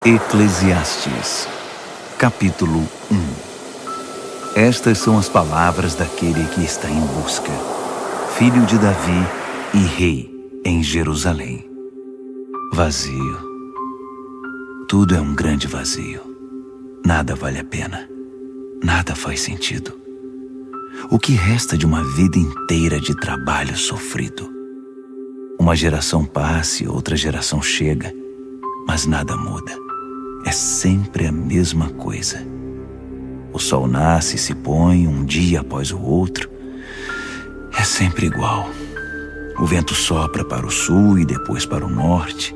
Eclesiastes, capítulo 1. Estas são as palavras daquele que está em busca, filho de Davi e rei em Jerusalém. Vazio. Tudo é um grande vazio. Nada vale a pena. Nada faz sentido. O que resta de uma vida inteira de trabalho sofrido? Uma geração passa e outra geração chega, mas nada muda. É sempre a mesma coisa. O sol nasce e se põe um dia após o outro. É sempre igual. O vento sopra para o sul e depois para o norte.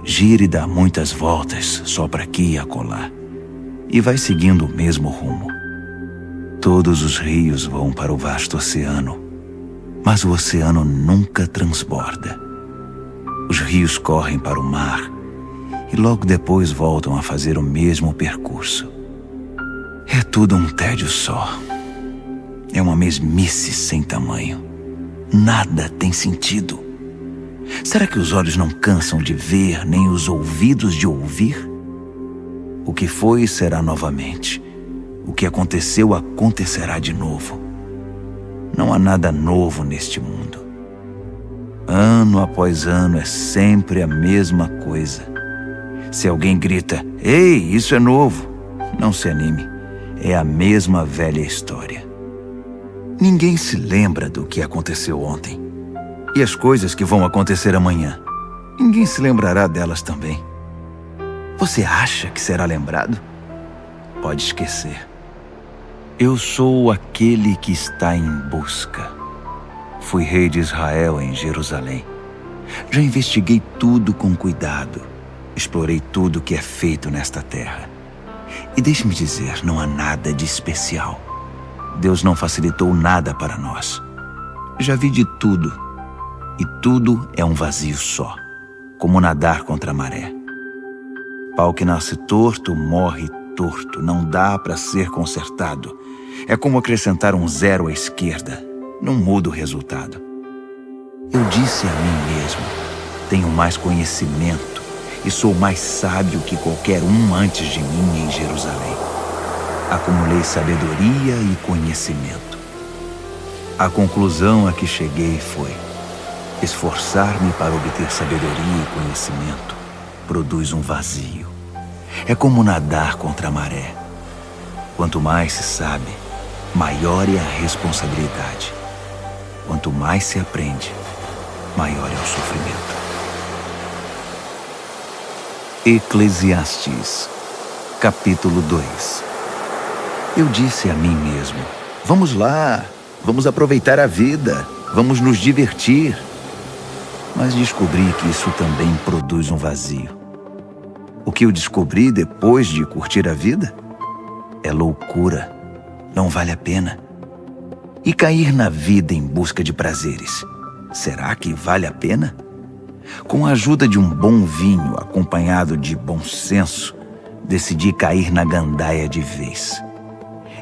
Gira e dá muitas voltas, sopra aqui e acolá. E vai seguindo o mesmo rumo. Todos os rios vão para o vasto oceano, mas o oceano nunca transborda. Os rios correm para o mar e logo depois voltam a fazer o mesmo percurso. É tudo um tédio só. É uma mesmice sem tamanho. Nada tem sentido. Será que os olhos não cansam de ver, nem os ouvidos de ouvir? O que foi será novamente. O que aconteceu acontecerá de novo. Não há nada novo neste mundo. Ano após ano é sempre a mesma coisa. Se alguém grita, "Ei, isso é novo!", não se anime. É a mesma velha história. Ninguém se lembra do que aconteceu ontem. E as coisas que vão acontecer amanhã, ninguém se lembrará delas também. Você acha que será lembrado? Pode esquecer. Eu sou aquele que está em busca. Fui rei de Israel em Jerusalém. Já investiguei tudo com cuidado. Explorei tudo que é feito nesta terra. E deixe-me dizer, não há nada de especial. Deus não facilitou nada para nós. Já vi de tudo. E tudo é um vazio só, como nadar contra a maré. Pau que nasce torto, morre torto. Não dá para ser consertado. É como acrescentar um zero à esquerda. Não muda o resultado. Eu disse a mim mesmo, tenho mais conhecimento e sou mais sábio que qualquer um antes de mim em Jerusalém. Acumulei sabedoria e conhecimento. A conclusão a que cheguei foi: esforçar-me para obter sabedoria e conhecimento produz um vazio. É como nadar contra a maré. Quanto mais se sabe, maior é a responsabilidade. Quanto mais se aprende, maior é o sofrimento. Eclesiastes, capítulo 2. Eu disse a mim mesmo, vamos lá, vamos aproveitar a vida, vamos nos divertir. Mas descobri que isso também produz um vazio. O que eu descobri depois de curtir a vida? É loucura, não vale a pena. E cair na vida em busca de prazeres, será que vale a pena? Com a ajuda de um bom vinho acompanhado de bom senso, decidi cair na gandaia de vez.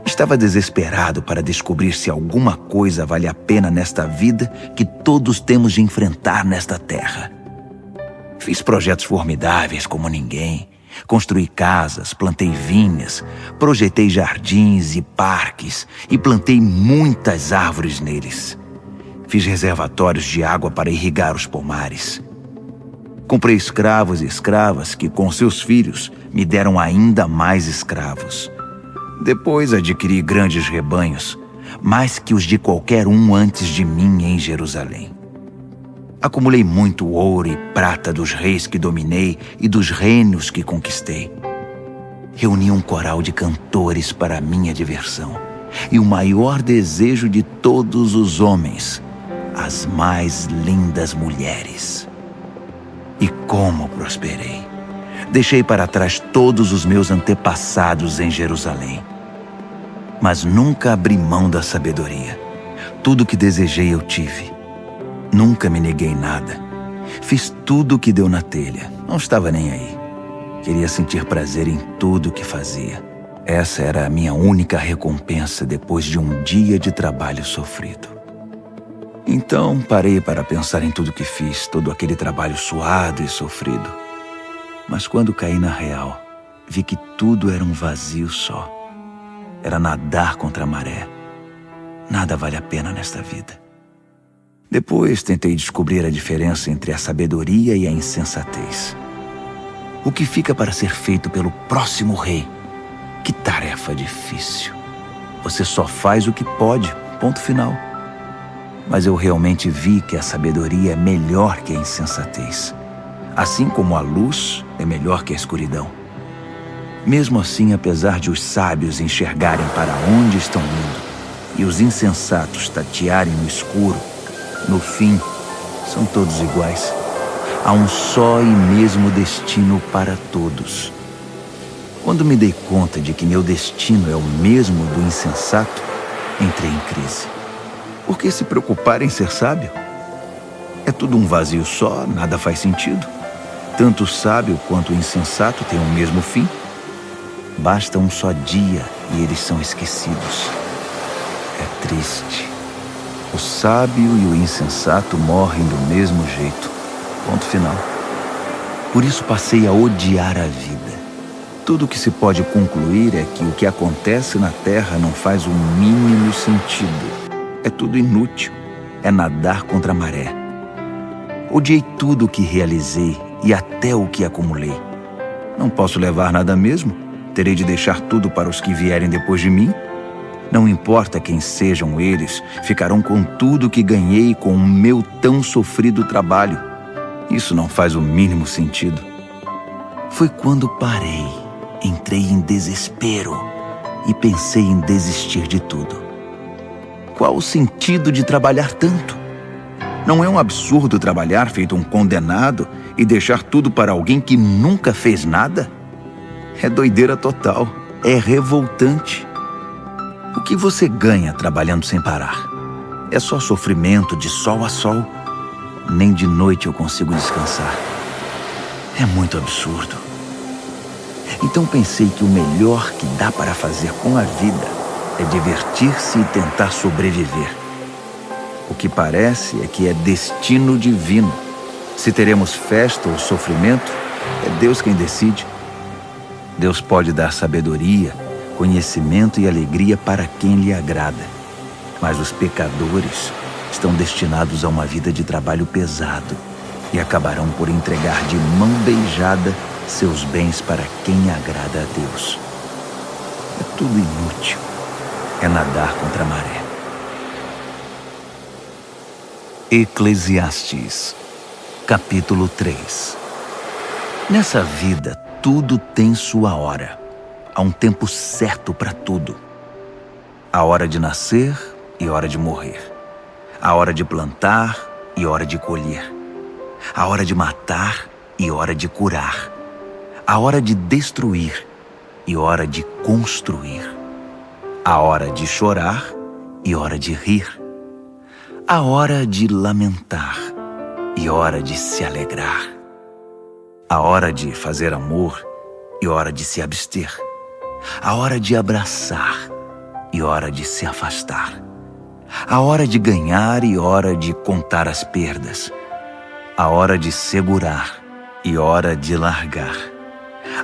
Estava desesperado para descobrir se alguma coisa vale a pena nesta vida que todos temos de enfrentar nesta terra. Fiz projetos formidáveis como ninguém. Construí casas, plantei vinhas, projetei jardins e parques e plantei muitas árvores neles. Fiz reservatórios de água para irrigar os pomares. Comprei escravos e escravas que, com seus filhos, me deram ainda mais escravos. Depois adquiri grandes rebanhos, mais que os de qualquer um antes de mim em Jerusalém. Acumulei muito ouro e prata dos reis que dominei e dos reinos que conquistei. Reuni um coral de cantores para minha diversão e o maior desejo de todos os homens, as mais lindas mulheres. E como prosperei! Deixei para trás todos os meus antepassados em Jerusalém. Mas nunca abri mão da sabedoria. Tudo o que desejei eu tive. Nunca me neguei nada. Fiz tudo o que deu na telha. Não estava nem aí. Queria sentir prazer em tudo o que fazia. Essa era a minha única recompensa depois de um dia de trabalho sofrido. Então parei para pensar em tudo que fiz, todo aquele trabalho suado e sofrido. Mas quando caí na real, vi que tudo era um vazio só. Era nadar contra a maré. Nada vale a pena nesta vida. Depois tentei descobrir a diferença entre a sabedoria e a insensatez. O que fica para ser feito pelo próximo rei? Que tarefa difícil. Você só faz o que pode, ponto final. Mas eu realmente vi que a sabedoria é melhor que a insensatez. Assim como a luz é melhor que a escuridão. Mesmo assim, apesar de os sábios enxergarem para onde estão indo e os insensatos tatearem no escuro, no fim, são todos iguais. Há um só e mesmo destino para todos. Quando me dei conta de que meu destino é o mesmo do insensato, entrei em crise. Por que se preocupar em ser sábio? É tudo um vazio só, nada faz sentido. Tanto o sábio quanto o insensato têm o mesmo fim. Basta um só dia e eles são esquecidos. É triste. O sábio e o insensato morrem do mesmo jeito. Ponto final. Por isso passei a odiar a vida. Tudo o que se pode concluir é que o que acontece na Terra não faz o mínimo sentido. É tudo inútil. É nadar contra a maré. Odiei tudo o que realizei e até o que acumulei. Não posso levar nada mesmo? Terei de deixar tudo para os que vierem depois de mim? Não importa quem sejam eles, ficarão com tudo que ganhei com o meu tão sofrido trabalho. Isso não faz o mínimo sentido. Foi quando parei, entrei em desespero e pensei em desistir de tudo. Qual o sentido de trabalhar tanto? Não é um absurdo trabalhar feito um condenado e deixar tudo para alguém que nunca fez nada? É doideira total, é revoltante. O que você ganha trabalhando sem parar? É só sofrimento de sol a sol. Nem de noite eu consigo descansar. É muito absurdo. Então pensei que o melhor que dá para fazer com a vida é divertir-se e tentar sobreviver. O que parece é que é destino divino. Se teremos festa ou sofrimento, é Deus quem decide. Deus pode dar sabedoria, conhecimento e alegria para quem lhe agrada. Mas os pecadores estão destinados a uma vida de trabalho pesado e acabarão por entregar de mão beijada seus bens para quem agrada a Deus. É tudo inútil. É nadar contra a maré. Eclesiastes, capítulo 3. Nessa vida, tudo tem sua hora. Há um tempo certo para tudo. A hora de nascer e hora de morrer. A hora de plantar e hora de colher. A hora de matar e hora de curar. A hora de destruir e hora de construir. A hora de chorar e hora de rir. A hora de lamentar e hora de se alegrar. A hora de fazer amor e hora de se abster. A hora de abraçar e hora de se afastar. A hora de ganhar e hora de contar as perdas. A hora de segurar e hora de largar.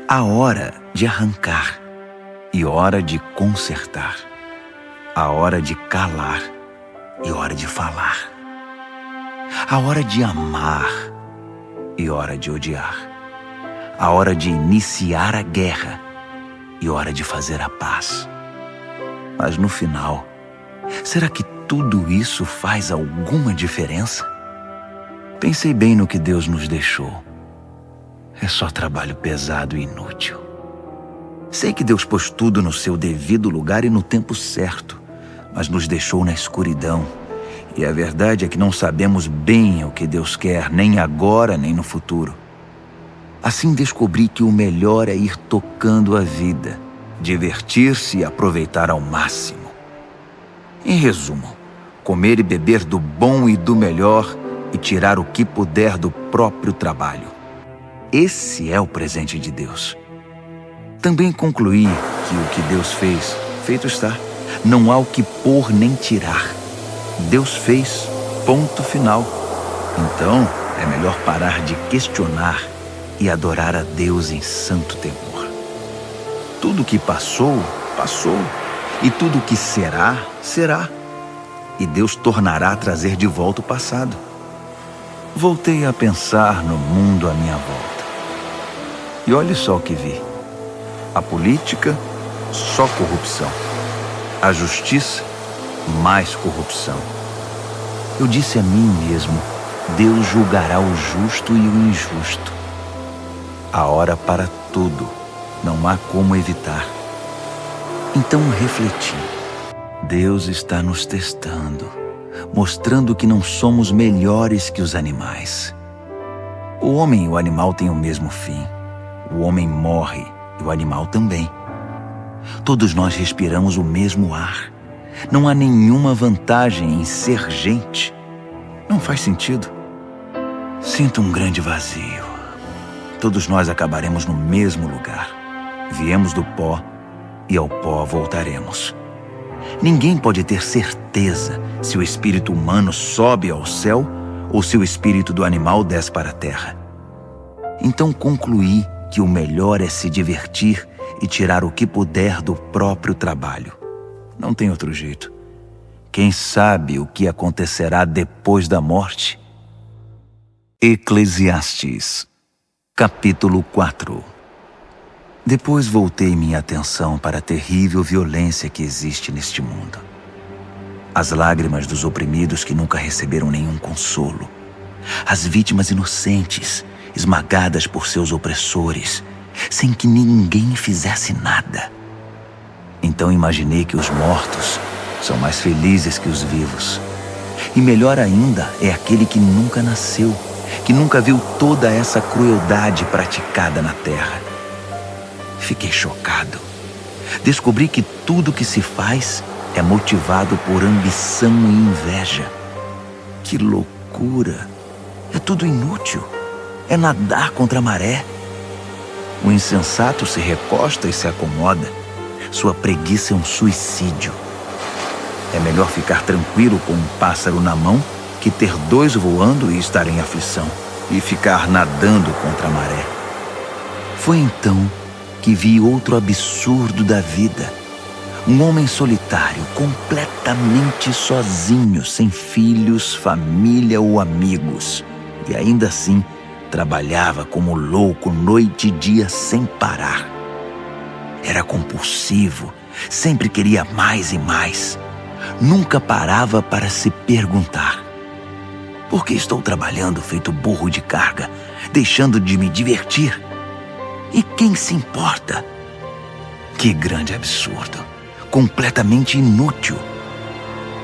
A hora de arrancar e hora de consertar. A hora de calar e hora de falar. A hora de amar e hora de odiar. A hora de iniciar a guerra e hora de fazer a paz. Mas no final, será que tudo isso faz alguma diferença? Pensei bem no que Deus nos deixou. É só trabalho pesado e inútil. Sei que Deus pôs tudo no seu devido lugar e no tempo certo, mas nos deixou na escuridão. E a verdade é que não sabemos bem o que Deus quer, nem agora, nem no futuro. Assim descobri que o melhor é ir tocando a vida, divertir-se e aproveitar ao máximo. Em resumo, comer e beber do bom e do melhor e tirar o que puder do próprio trabalho. Esse é o presente de Deus. Também concluí que o que Deus fez, feito está. Não há o que pôr nem tirar. Deus fez, ponto final. Então, é melhor parar de questionar e adorar a Deus em santo temor. Tudo que passou, passou, e tudo que será, será. E Deus tornará a trazer de volta o passado. Voltei a pensar no mundo à minha volta. E olhe só o que vi. A política, só corrupção. A justiça, mais corrupção. Eu disse a mim mesmo, Deus julgará o justo e o injusto. A hora para tudo, não há como evitar. Então refleti. Deus está nos testando, mostrando que não somos melhores que os animais. O homem e o animal têm o mesmo fim. O homem morre e o animal também. Todos nós respiramos o mesmo ar. Não há nenhuma vantagem em ser gente. Não faz sentido. Sinto um grande vazio. Todos nós acabaremos no mesmo lugar. Viemos do pó e ao pó voltaremos. Ninguém pode ter certeza se o espírito humano sobe ao céu ou se o espírito do animal desce para a terra. Então concluí que o melhor é se divertir e tirar o que puder do próprio trabalho. Não tem outro jeito. Quem sabe o que acontecerá depois da morte? Eclesiastes, capítulo 4. Depois voltei minha atenção para a terrível violência que existe neste mundo. As lágrimas dos oprimidos que nunca receberam nenhum consolo. As vítimas inocentes, esmagadas por seus opressores, sem que ninguém fizesse nada. Então imaginei que os mortos são mais felizes que os vivos. E melhor ainda é aquele que nunca nasceu, que nunca viu toda essa crueldade praticada na terra. Fiquei chocado. Descobri que tudo que se faz é motivado por ambição e inveja. Que loucura! É tudo inútil. É nadar contra a maré. O insensato se recosta e se acomoda. Sua preguiça é um suicídio. É melhor ficar tranquilo com um pássaro na mão que ter dois voando e estar em aflição e ficar nadando contra a maré. Foi então que vi outro absurdo da vida. Um homem solitário, completamente sozinho, sem filhos, família ou amigos. E ainda assim, trabalhava como louco noite e dia sem parar. Era compulsivo, sempre queria mais e mais. Nunca parava para se perguntar: por que estou trabalhando feito burro de carga, deixando de me divertir? E quem se importa? Que grande absurdo, completamente inútil.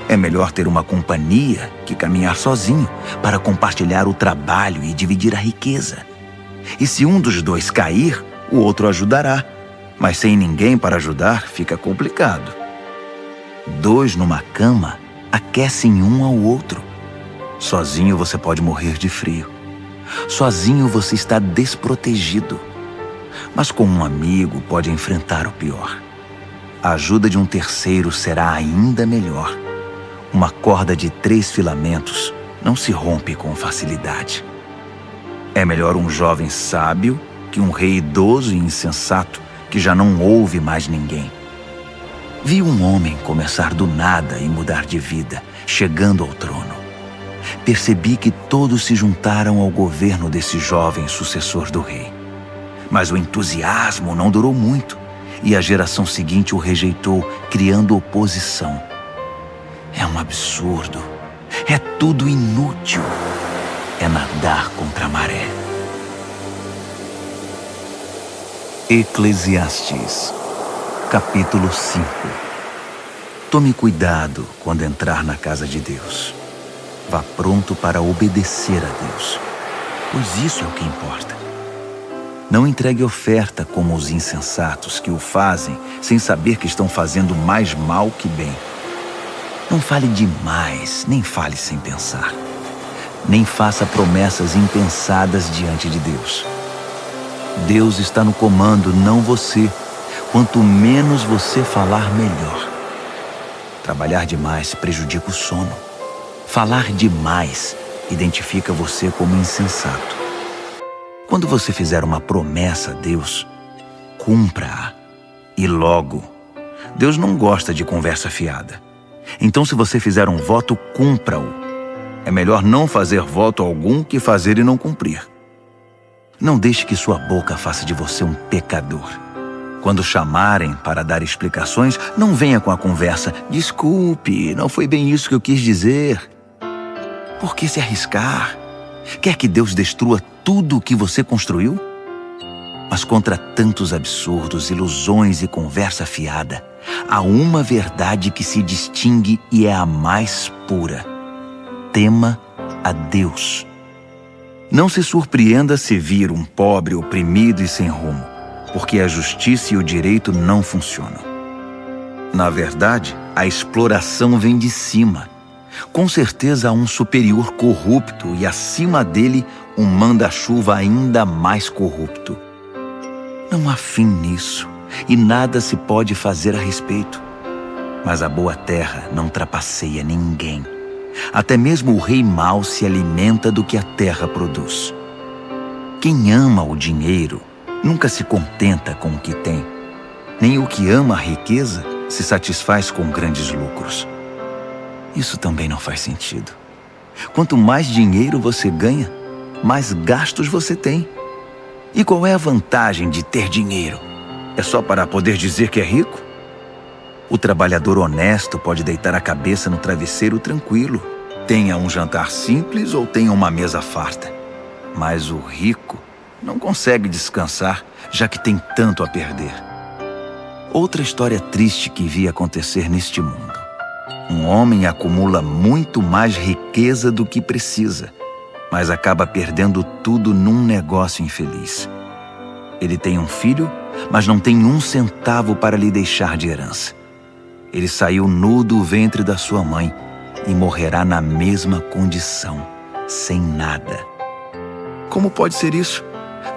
É melhor ter uma companhia que caminhar sozinho para compartilhar o trabalho e dividir a riqueza. E se um dos dois cair, o outro ajudará. Mas sem ninguém para ajudar, fica complicado. Dois numa cama aquecem um ao outro. Sozinho você pode morrer de frio. Sozinho você está desprotegido. Mas com um amigo pode enfrentar o pior. A ajuda de um terceiro será ainda melhor. Uma corda de 3 filamentos não se rompe com facilidade. É melhor um jovem sábio que um rei idoso e insensato que já não ouve mais ninguém. Vi um homem começar do nada e mudar de vida, chegando ao trono. Percebi que todos se juntaram ao governo desse jovem sucessor do rei. Mas o entusiasmo não durou muito e a geração seguinte o rejeitou, criando oposição. É um absurdo. É tudo inútil. É nadar contra a maré. Eclesiastes, capítulo 5. Tome cuidado quando entrar na casa de Deus. Vá pronto para obedecer a Deus, pois isso é o que importa. Não entregue oferta como os insensatos que o fazem sem saber que estão fazendo mais mal que bem. Não fale demais, nem fale sem pensar. Nem faça promessas impensadas diante de Deus. Deus está no comando, não você. Quanto menos você falar, melhor. Trabalhar demais prejudica o sono. Falar demais identifica você como insensato. Quando você fizer uma promessa a Deus, cumpra-a. E logo. Deus não gosta de conversa fiada. Então, se você fizer um voto, cumpra-o. É melhor não fazer voto algum que fazer e não cumprir. Não deixe que sua boca faça de você um pecador. Quando chamarem para dar explicações, não venha com a conversa: desculpe, não foi bem isso que eu quis dizer. Por que se arriscar? Quer que Deus destrua tudo o que você construiu? Mas contra tantos absurdos, ilusões e conversa fiada, há uma verdade que se distingue e é a mais pura. Tema a Deus. Não se surpreenda se vir um pobre oprimido e sem rumo, porque a justiça e o direito não funcionam. Na verdade, a exploração vem de cima. Com certeza há um superior corrupto e acima dele um manda-chuva ainda mais corrupto. Não há fim nisso e nada se pode fazer a respeito. Mas a boa terra não trapaceia ninguém. Até mesmo o rei mau se alimenta do que a terra produz. Quem ama o dinheiro nunca se contenta com o que tem. Nem o que ama a riqueza se satisfaz com grandes lucros. Isso também não faz sentido. Quanto mais dinheiro você ganha, mais gastos você tem. E qual é a vantagem de ter dinheiro? É só para poder dizer que é rico? O trabalhador honesto pode deitar a cabeça no travesseiro tranquilo, tenha um jantar simples ou tenha uma mesa farta. Mas o rico não consegue descansar, já que tem tanto a perder. Outra história triste que vi acontecer neste mundo. Um homem acumula muito mais riqueza do que precisa, mas acaba perdendo tudo num negócio infeliz. Ele tem um filho, mas não tem um centavo para lhe deixar de herança. Ele saiu nu do ventre da sua mãe e morrerá na mesma condição, sem nada. Como pode ser isso?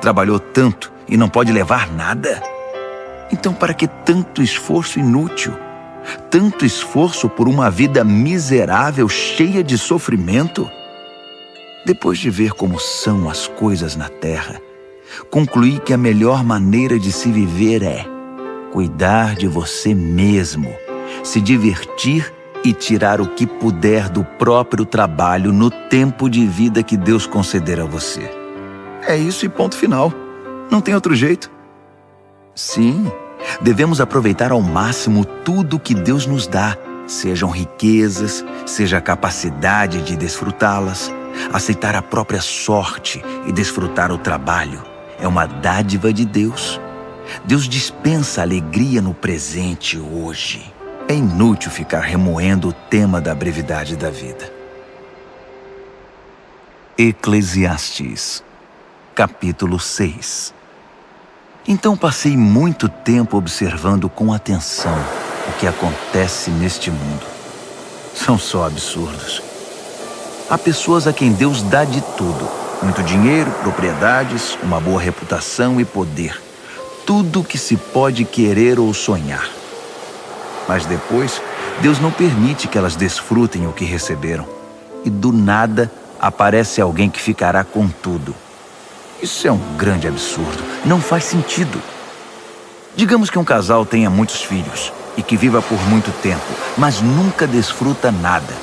Trabalhou tanto e não pode levar nada? Então, para que tanto esforço inútil? Tanto esforço por uma vida miserável, cheia de sofrimento? Depois de ver como são as coisas na terra, concluí que a melhor maneira de se viver é cuidar de você mesmo, se divertir e tirar o que puder do próprio trabalho no tempo de vida que Deus conceder a você. É isso e ponto final. Não tem outro jeito. Sim, devemos aproveitar ao máximo tudo que Deus nos dá, sejam riquezas, seja a capacidade de desfrutá-las. Aceitar a própria sorte e desfrutar o trabalho é uma dádiva de Deus. Deus dispensa alegria no presente hoje. É inútil ficar remoendo o tema da brevidade da vida. Eclesiastes, capítulo 6. Então passei muito tempo observando com atenção o que acontece neste mundo. São só absurdos. Há pessoas a quem Deus dá de tudo: muito dinheiro, propriedades, uma boa reputação e poder. Tudo que se pode querer ou sonhar. Mas depois, Deus não permite que elas desfrutem o que receberam. E do nada, aparece alguém que ficará com tudo. Isso é um grande absurdo. Não faz sentido. Digamos que um casal tenha muitos filhos e que viva por muito tempo, mas nunca desfruta nada.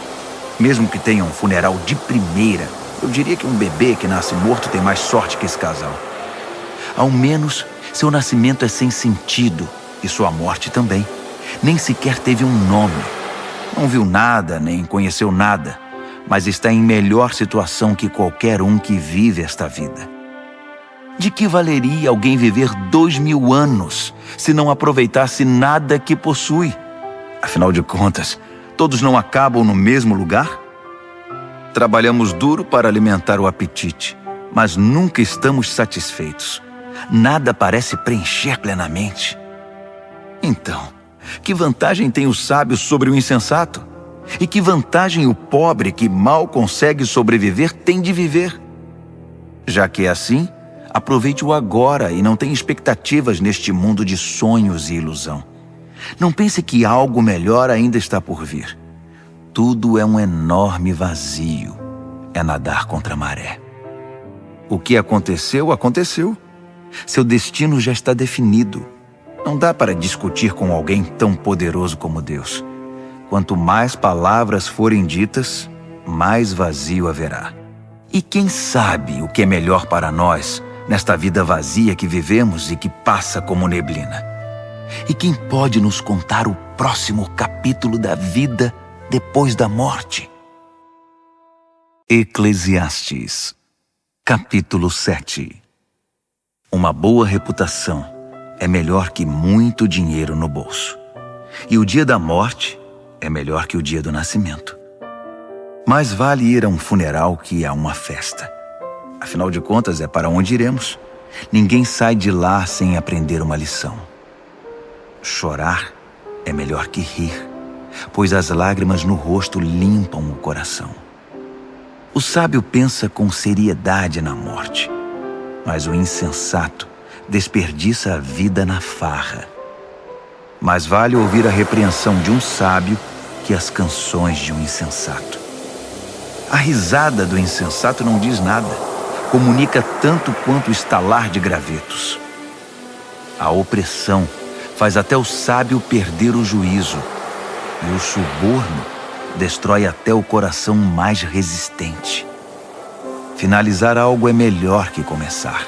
Mesmo que tenha um funeral de primeira, eu diria que um bebê que nasce morto tem mais sorte que esse casal. Ao menos, seu nascimento é sem sentido e sua morte também. Nem sequer teve um nome. Não viu nada, nem conheceu nada, mas está em melhor situação que qualquer um que vive esta vida. De que valeria alguém viver 2000 anos se não aproveitasse nada que possui? Afinal de contas, todos não acabam no mesmo lugar? Trabalhamos duro para alimentar o apetite, mas nunca estamos satisfeitos. Nada parece preencher plenamente. Então, que vantagem tem o sábio sobre o insensato? E que vantagem o pobre que mal consegue sobreviver tem de viver? Já que é assim, aproveite-o agora e não tenha expectativas neste mundo de sonhos e ilusão. Não pense que algo melhor ainda está por vir. Tudo é um enorme vazio. É nadar contra a maré. O que aconteceu, aconteceu. Seu destino já está definido. Não dá para discutir com alguém tão poderoso como Deus. Quanto mais palavras forem ditas, mais vazio haverá. E quem sabe o que é melhor para nós nesta vida vazia que vivemos e que passa como neblina? E quem pode nos contar o próximo capítulo da vida depois da morte? Eclesiastes, capítulo 7. Uma boa reputação é melhor que muito dinheiro no bolso. E o dia da morte é melhor que o dia do nascimento. Mais vale ir a um funeral que a uma festa. Afinal de contas, é para onde iremos. Ninguém sai de lá sem aprender uma lição. Chorar é melhor que rir, pois as lágrimas no rosto limpam o coração. O sábio pensa com seriedade na morte, mas o insensato desperdiça a vida na farra. Mais vale ouvir a repreensão de um sábio que as canções de um insensato. A risada do insensato não diz nada, comunica tanto quanto o estalar de gravetos. A opressão faz até o sábio perder o juízo, e o suborno destrói até o coração mais resistente. Finalizar algo é melhor que começar.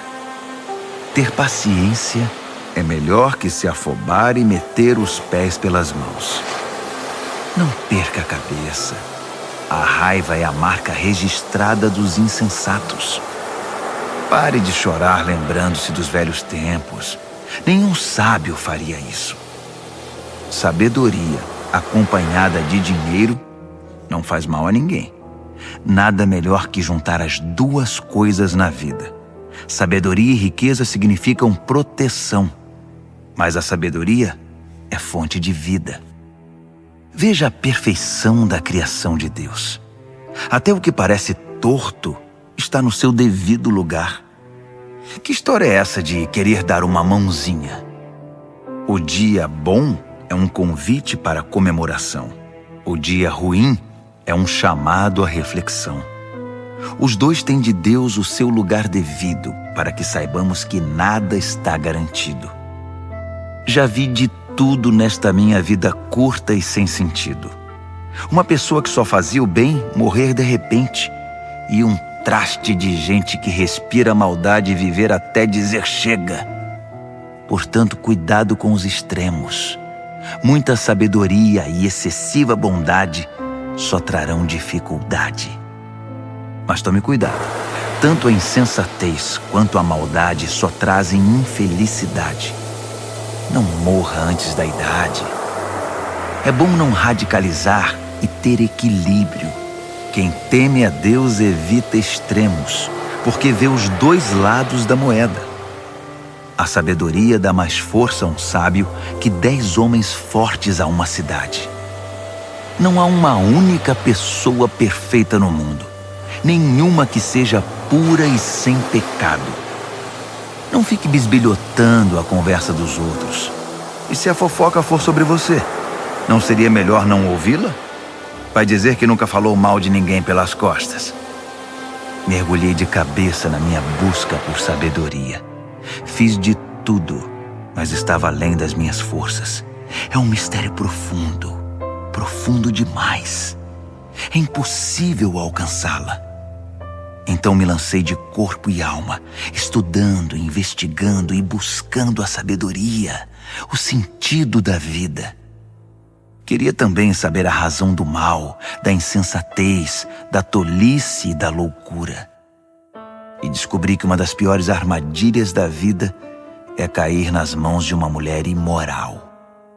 Ter paciência é melhor que se afobar e meter os pés pelas mãos. Não perca a cabeça. A raiva é a marca registrada dos insensatos. Pare de chorar lembrando-se dos velhos tempos. Nenhum sábio faria isso. Sabedoria acompanhada de dinheiro não faz mal a ninguém. Nada melhor que juntar as duas coisas na vida. Sabedoria e riqueza significam proteção, mas a sabedoria é fonte de vida. Veja a perfeição da criação de Deus. Até o que parece torto está no seu devido lugar. Que história é essa de querer dar uma mãozinha? O dia bom é um convite para comemoração. O dia ruim é um chamado à reflexão. Os dois têm de Deus o seu lugar devido, para que saibamos que nada está garantido. Já vi de tudo nesta minha vida curta e sem sentido. Uma pessoa que só fazia o bem morrer de repente, e um traste de gente que respira maldade e viver até dizer chega. Portanto, cuidado com os extremos. Muita sabedoria e excessiva bondade só trarão dificuldade. Mas tome cuidado. Tanto a insensatez quanto a maldade só trazem infelicidade. Não morra antes da idade. É bom não radicalizar e ter equilíbrio. Quem teme a Deus evita extremos, porque vê os dois lados da moeda. A sabedoria dá mais força a um sábio que 10 homens fortes a uma cidade. Não há uma única pessoa perfeita no mundo, nenhuma que seja pura e sem pecado. Não fique bisbilhotando a conversa dos outros. E se a fofoca for sobre você, não seria melhor não ouvi-la? Vai dizer que nunca falou mal de ninguém pelas costas. Mergulhei de cabeça na minha busca por sabedoria. Fiz de tudo, mas estava além das minhas forças. É um mistério profundo, profundo demais. É impossível alcançá-la. Então me lancei de corpo e alma, estudando, investigando e buscando a sabedoria, o sentido da vida. Queria também saber a razão do mal, da insensatez, da tolice e da loucura. E descobri que uma das piores armadilhas da vida é cair nas mãos de uma mulher imoral.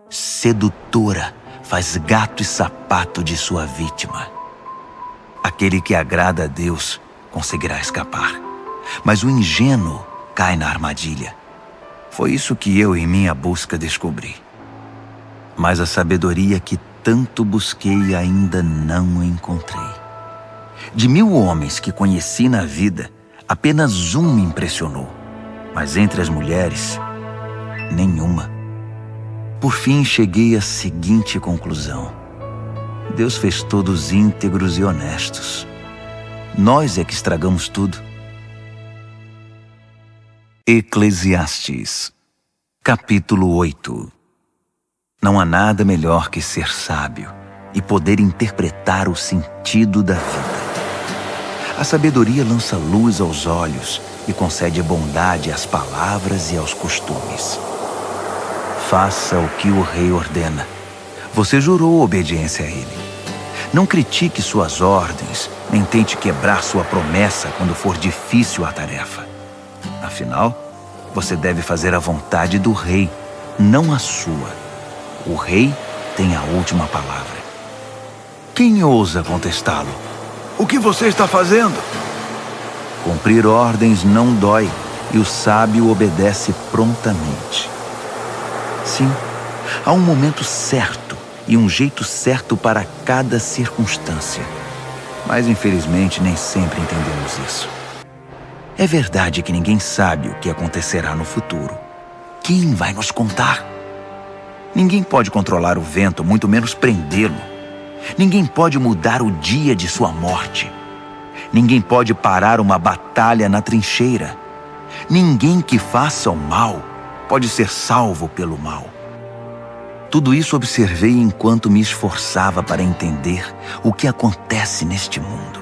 Sedutora, faz gato e sapato de sua vítima. Aquele que agrada a Deus conseguirá escapar, mas o ingênuo cai na armadilha. Foi isso que eu, em minha busca, descobri. Mas a sabedoria que tanto busquei ainda não encontrei. De 1000 homens que conheci na vida, apenas um me impressionou, mas entre as mulheres, nenhuma. Por fim, cheguei à seguinte conclusão: Deus fez todos íntegros e honestos. Nós é que estragamos tudo. Eclesiastes, capítulo 8. Não há nada melhor que ser sábio e poder interpretar o sentido da vida. A sabedoria lança luz aos olhos e concede bondade às palavras e aos costumes. Faça o que o rei ordena. Você jurou obediência a ele. Não critique suas ordens, nem tente quebrar sua promessa quando for difícil a tarefa. Afinal, você deve fazer a vontade do rei, não a sua. O rei tem a última palavra. Quem ousa contestá-lo? O que você está fazendo? Cumprir ordens não dói, e o sábio obedece prontamente. Sim, há um momento certo e um jeito certo para cada circunstância. Mas, infelizmente, nem sempre entendemos isso. É verdade que ninguém sabe o que acontecerá no futuro. Quem vai nos contar? Ninguém pode controlar o vento, muito menos prendê-lo. Ninguém pode mudar o dia de sua morte. Ninguém pode parar uma batalha na trincheira. Ninguém que faça o mal pode ser salvo pelo mal. Tudo isso observei enquanto me esforçava para entender o que acontece neste mundo.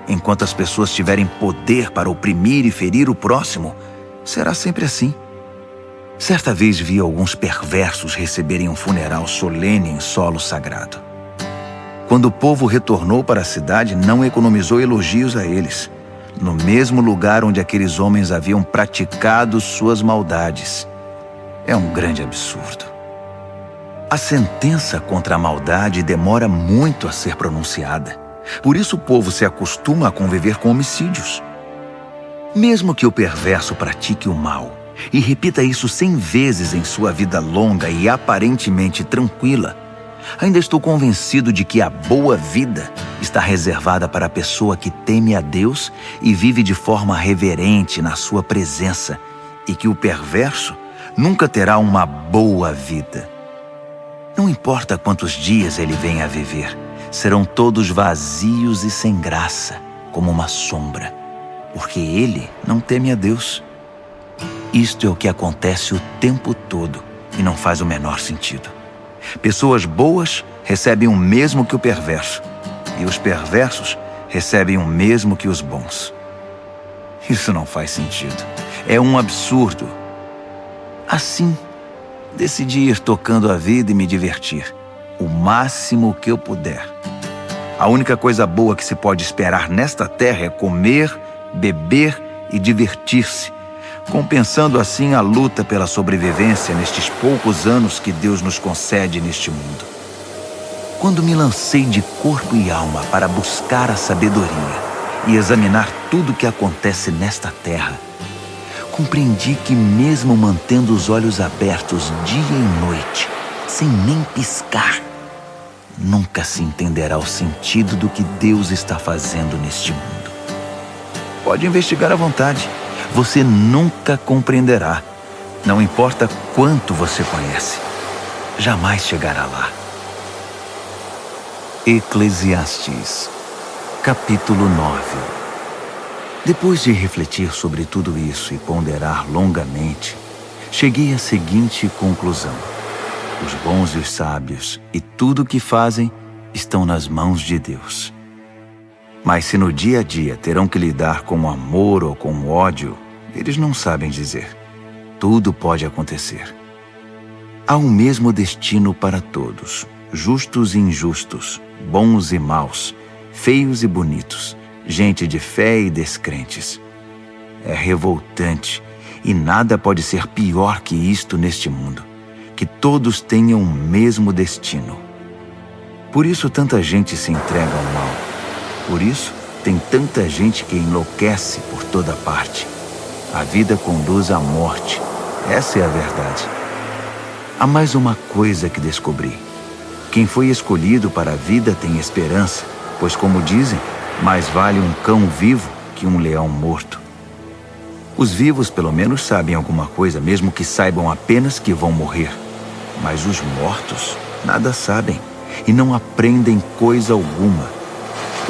Enquanto as pessoas tiverem poder para oprimir e ferir o próximo, será sempre assim. Certa vez vi alguns perversos receberem um funeral solene em solo sagrado. Quando o povo retornou para a cidade, não economizou elogios a eles, no mesmo lugar onde aqueles homens haviam praticado suas maldades. É um grande absurdo. A sentença contra a maldade demora muito a ser pronunciada. Por isso o povo se acostuma a conviver com homicídios. Mesmo que o perverso pratique o mal e repita isso 100 vezes em sua vida longa e aparentemente tranquila, ainda estou convencido de que a boa vida está reservada para a pessoa que teme a Deus e vive de forma reverente na sua presença, e que o perverso nunca terá uma boa vida. Não importa quantos dias ele venha a viver, serão todos vazios e sem graça, como uma sombra, porque ele não teme a Deus. Isto é o que acontece o tempo todo e não faz o menor sentido. Pessoas boas recebem o mesmo que o perverso, e os perversos recebem o mesmo que os bons. Isso não faz sentido. É um absurdo. Assim, decidi ir tocando a vida e me divertir, o máximo que eu puder. A única coisa boa que se pode esperar nesta terra é comer, beber e divertir-se, compensando assim a luta pela sobrevivência nestes poucos anos que Deus nos concede neste mundo. Quando me lancei de corpo e alma para buscar a sabedoria e examinar tudo o que acontece nesta terra, compreendi que mesmo mantendo os olhos abertos dia e noite, sem nem piscar, nunca se entenderá o sentido do que Deus está fazendo neste mundo. Pode investigar à vontade. Você nunca compreenderá. Não importa quanto você conhece. Jamais chegará lá. Eclesiastes, capítulo 9. Depois de refletir sobre tudo isso e ponderar longamente, cheguei à seguinte conclusão: os bons e os sábios e tudo o que fazem estão nas mãos de Deus. Mas se no dia a dia terão que lidar com o amor ou com o ódio, eles não sabem dizer. Tudo pode acontecer. Há um mesmo destino para todos, justos e injustos, bons e maus, feios e bonitos, gente de fé e descrentes. É revoltante, e nada pode ser pior que isto neste mundo, que todos tenham o mesmo destino. Por isso tanta gente se entrega ao mal. Por isso tem tanta gente que enlouquece por toda parte. A vida conduz à morte, essa é a verdade. Há mais uma coisa que descobri. Quem foi escolhido para a vida tem esperança, pois, como dizem, mais vale um cão vivo que um leão morto. Os vivos pelo menos sabem alguma coisa, mesmo que saibam apenas que vão morrer. Mas os mortos nada sabem e não aprendem coisa alguma.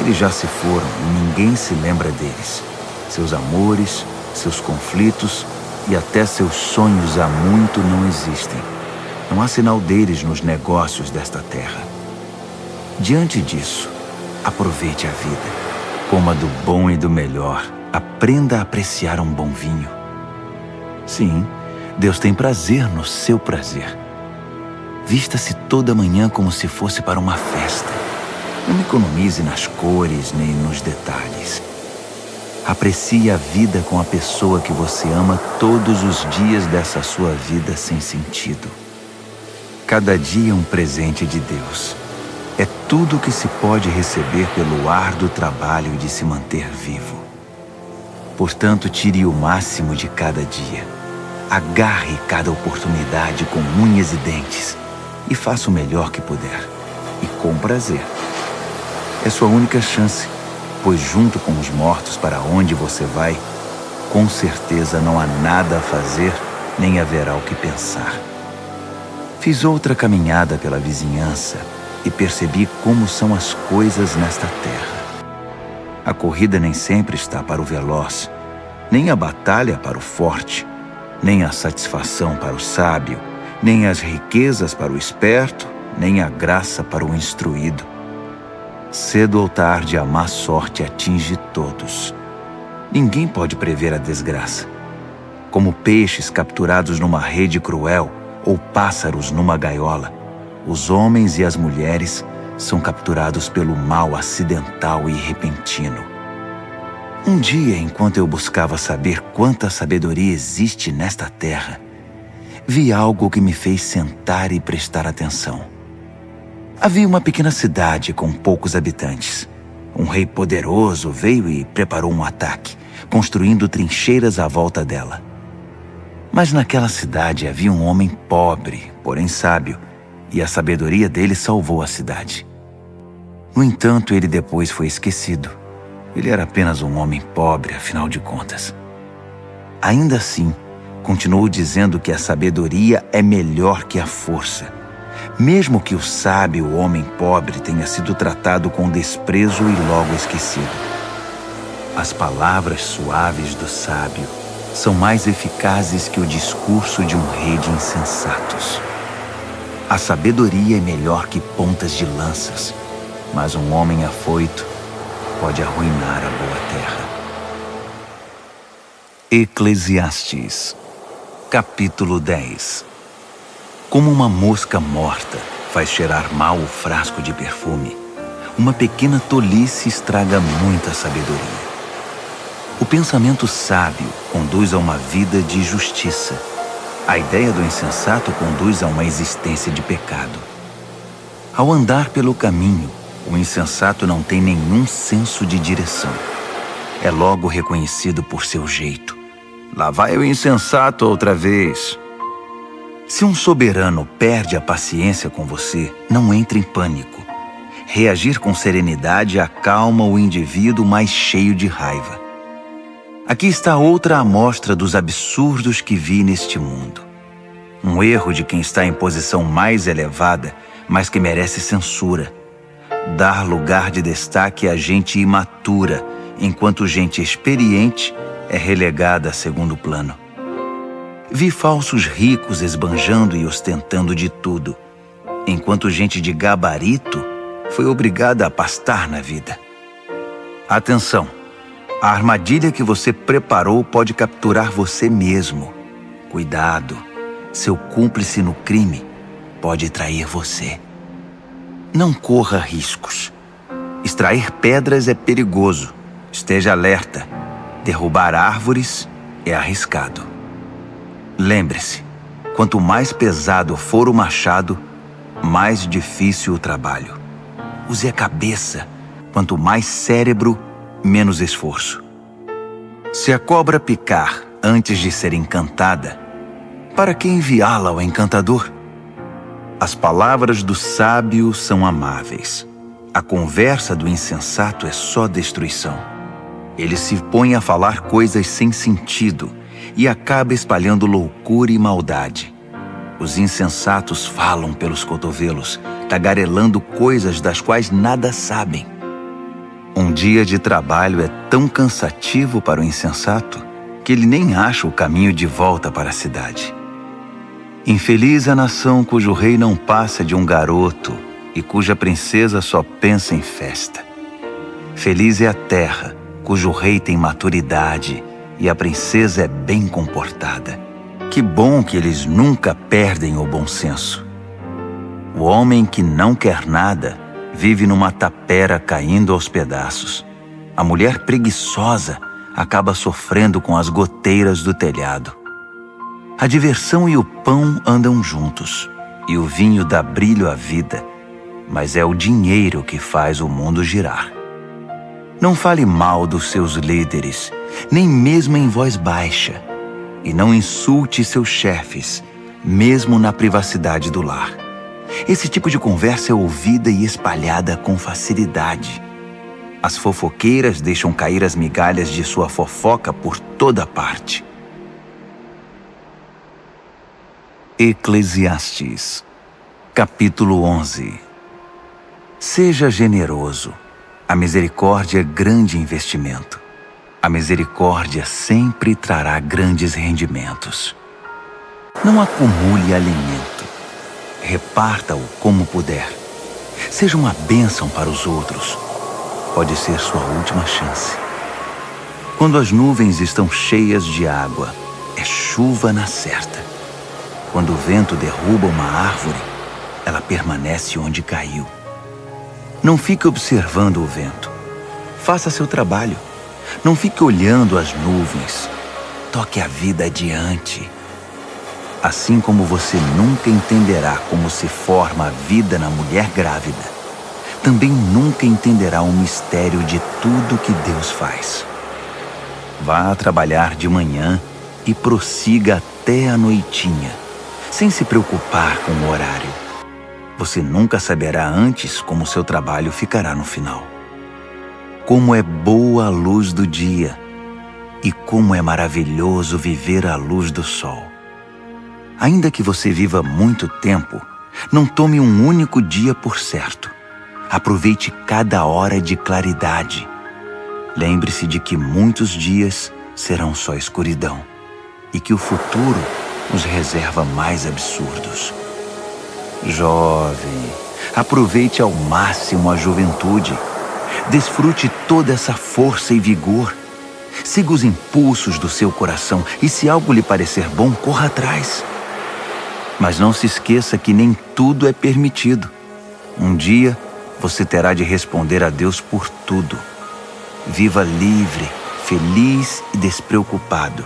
Eles já se foram e ninguém se lembra deles. Seus amores, seus conflitos e até seus sonhos há muito não existem. Não há sinal deles nos negócios desta terra. Diante disso, aproveite a vida. Coma do bom e do melhor. Aprenda a apreciar um bom vinho. Sim, Deus tem prazer no seu prazer. Vista-se toda manhã como se fosse para uma festa. Não economize nas cores nem nos detalhes. Aprecie a vida com a pessoa que você ama todos os dias dessa sua vida sem sentido. Cada dia é um presente de Deus. É tudo o que se pode receber pelo árduo trabalho de se manter vivo. Portanto, tire o máximo de cada dia. Agarre cada oportunidade com unhas e dentes e faça o melhor que puder. E com prazer. É sua única chance, pois junto com os mortos para onde você vai, com certeza não há nada a fazer, nem haverá o que pensar. Fiz outra caminhada pela vizinhança e percebi como são as coisas nesta terra. A corrida nem sempre está para o veloz, nem a batalha para o forte, nem a satisfação para o sábio, nem as riquezas para o esperto, nem a graça para o instruído. Cedo ou tarde a má sorte atinge todos. Ninguém pode prever a desgraça. Como peixes capturados numa rede cruel ou pássaros numa gaiola, os homens e as mulheres são capturados pelo mal acidental e repentino. Um dia, enquanto eu buscava saber quanta sabedoria existe nesta terra, vi algo que me fez sentar e prestar atenção. Havia uma pequena cidade com poucos habitantes. Um rei poderoso veio e preparou um ataque, construindo trincheiras à volta dela. Mas naquela cidade havia um homem pobre, porém sábio, e a sabedoria dele salvou a cidade. No entanto, ele depois foi esquecido. Ele era apenas um homem pobre, afinal de contas. Ainda assim, continuou dizendo que a sabedoria é melhor que a força, mesmo que o sábio homem pobre tenha sido tratado com desprezo e logo esquecido. As palavras suaves do sábio são mais eficazes que o discurso de um rei de insensatos. A sabedoria é melhor que pontas de lanças, mas um homem afoito pode arruinar a boa terra. Eclesiastes, capítulo 10. Como uma mosca morta faz cheirar mal o frasco de perfume, uma pequena tolice estraga muita sabedoria. O pensamento sábio conduz a uma vida de justiça. A ideia do insensato conduz a uma existência de pecado. Ao andar pelo caminho, o insensato não tem nenhum senso de direção. É logo reconhecido por seu jeito. Lá vai o insensato outra vez. Se um soberano perde a paciência com você, não entre em pânico. Reagir com serenidade acalma o indivíduo mais cheio de raiva. Aqui está outra amostra dos absurdos que vi neste mundo. Um erro de quem está em posição mais elevada, mas que merece censura. Dar lugar de destaque a gente imatura, enquanto gente experiente é relegada a segundo plano. Vi falsos ricos esbanjando e ostentando de tudo, enquanto gente de gabarito foi obrigada a pastar na vida. Atenção! A armadilha que você preparou pode capturar você mesmo. Cuidado! Seu cúmplice no crime pode trair você. Não corra riscos. Extrair pedras é perigoso. Esteja alerta. Derrubar árvores é arriscado. Lembre-se, quanto mais pesado for o machado, mais difícil o trabalho. Use a cabeça. Quanto mais cérebro, menos esforço. Se a cobra picar antes de ser encantada, para que enviá-la ao encantador? As palavras do sábio são amáveis. A conversa do insensato é só destruição. Ele se põe a falar coisas sem sentido e acaba espalhando loucura e maldade. Os insensatos falam pelos cotovelos, tagarelando coisas das quais nada sabem. Um dia de trabalho é tão cansativo para o insensato porque ele nem acha o caminho de volta para a cidade. Infeliz a nação cujo rei não passa de um garoto e cuja princesa só pensa em festa. Feliz é a terra cujo rei tem maturidade e a princesa é bem comportada. Que bom que eles nunca perdem o bom senso. O homem que não quer nada vive numa tapera caindo aos pedaços. A mulher preguiçosa acaba sofrendo com as goteiras do telhado. A diversão e o pão andam juntos, e o vinho dá brilho à vida, mas é o dinheiro que faz o mundo girar. Não fale mal dos seus líderes, nem mesmo em voz baixa, e não insulte seus chefes, mesmo na privacidade do lar. Esse tipo de conversa é ouvida e espalhada com facilidade. As fofoqueiras deixam cair as migalhas de sua fofoca por toda parte. Eclesiastes, capítulo 11. Seja generoso. A misericórdia é grande investimento. A misericórdia sempre trará grandes rendimentos. Não acumule alimento. Reparta-o como puder. Seja uma bênção para os outros. Pode ser sua última chance. Quando as nuvens estão cheias de água, é chuva na certa. Quando o vento derruba uma árvore, ela permanece onde caiu. Não fique observando o vento. Faça seu trabalho. Não fique olhando as nuvens. Toque a vida adiante. Assim como você nunca entenderá como se forma a vida na mulher grávida, também nunca entenderá o mistério de tudo que Deus faz. Vá trabalhar de manhã e prossiga até a noitinha, sem se preocupar com o horário. Você nunca saberá antes como seu trabalho ficará no final. Como é boa a luz do dia e como é maravilhoso viver à luz do sol. Ainda que você viva muito tempo, não tome um único dia por certo. Aproveite cada hora de claridade. Lembre-se de que muitos dias serão só escuridão e que o futuro nos reserva mais absurdos. Jovem, aproveite ao máximo a juventude. Desfrute toda essa força e vigor. Siga os impulsos do seu coração e se algo lhe parecer bom, corra atrás. Mas não se esqueça que nem tudo é permitido. Um dia, você terá de responder a Deus por tudo. Viva livre, feliz e despreocupado.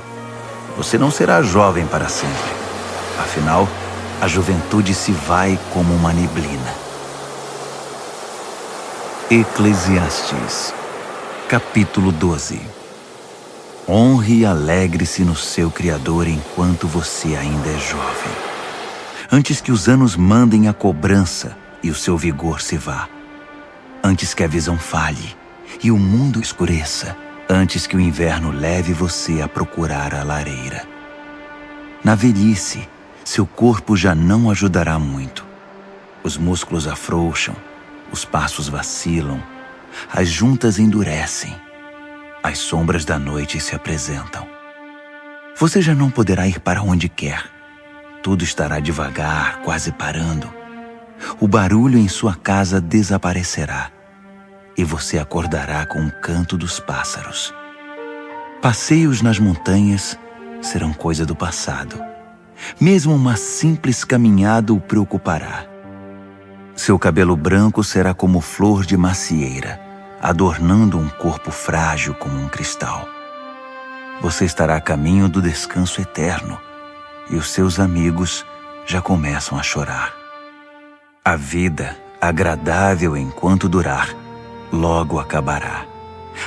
Você não será jovem para sempre. Afinal, a juventude se vai como uma neblina. Eclesiastes, capítulo 12. Honre e alegre-se no seu Criador enquanto você ainda é jovem, antes que os anos mandem a cobrança e o seu vigor se vá, antes que a visão falhe e o mundo escureça, antes que o inverno leve você a procurar a lareira. Na velhice, seu corpo já não ajudará muito. Os músculos afrouxam, os passos vacilam, as juntas endurecem, as sombras da noite se apresentam. Você já não poderá ir para onde quer. Tudo estará devagar, quase parando. O barulho em sua casa desaparecerá e você acordará com o canto dos pássaros. Passeios nas montanhas serão coisa do passado. Mesmo uma simples caminhada o preocupará. Seu cabelo branco será como flor de macieira, adornando um corpo frágil como um cristal. Você estará a caminho do descanso eterno e os seus amigos já começam a chorar. A vida, agradável enquanto durar, logo acabará.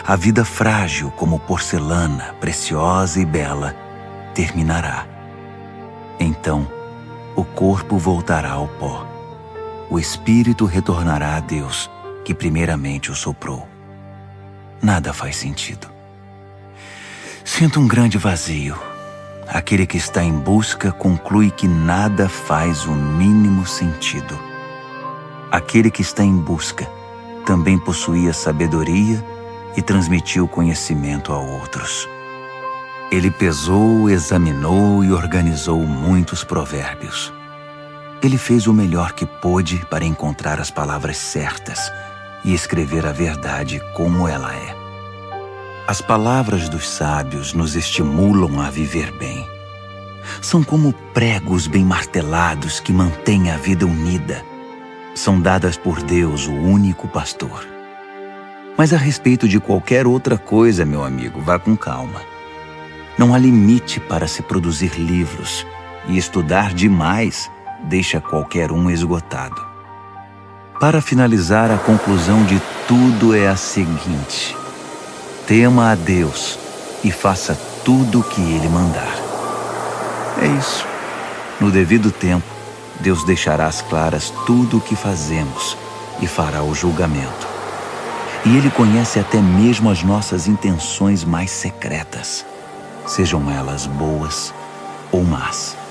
A vida frágil como porcelana, preciosa e bela, terminará. Então, o corpo voltará ao pó. O espírito retornará a Deus, que primeiramente o soprou. Nada faz sentido. Sinto um grande vazio. Aquele que está em busca conclui que nada faz o mínimo sentido. Aquele que está em busca também possuía sabedoria e transmitiu conhecimento a outros. Ele pesou, examinou e organizou muitos provérbios. Ele fez o melhor que pôde para encontrar as palavras certas e escrever a verdade como ela é. As palavras dos sábios nos estimulam a viver bem. São como pregos bem martelados que mantêm a vida unida. São dadas por Deus, o único pastor. Mas a respeito de qualquer outra coisa, meu amigo, vá com calma. Não há limite para se produzir livros, e estudar demais deixa qualquer um esgotado. Para finalizar, a conclusão de tudo é a seguinte: tema a Deus e faça tudo o que Ele mandar. É isso. No devido tempo, Deus deixará às claras tudo o que fazemos e fará o julgamento. E Ele conhece até mesmo as nossas intenções mais secretas, sejam elas boas ou más.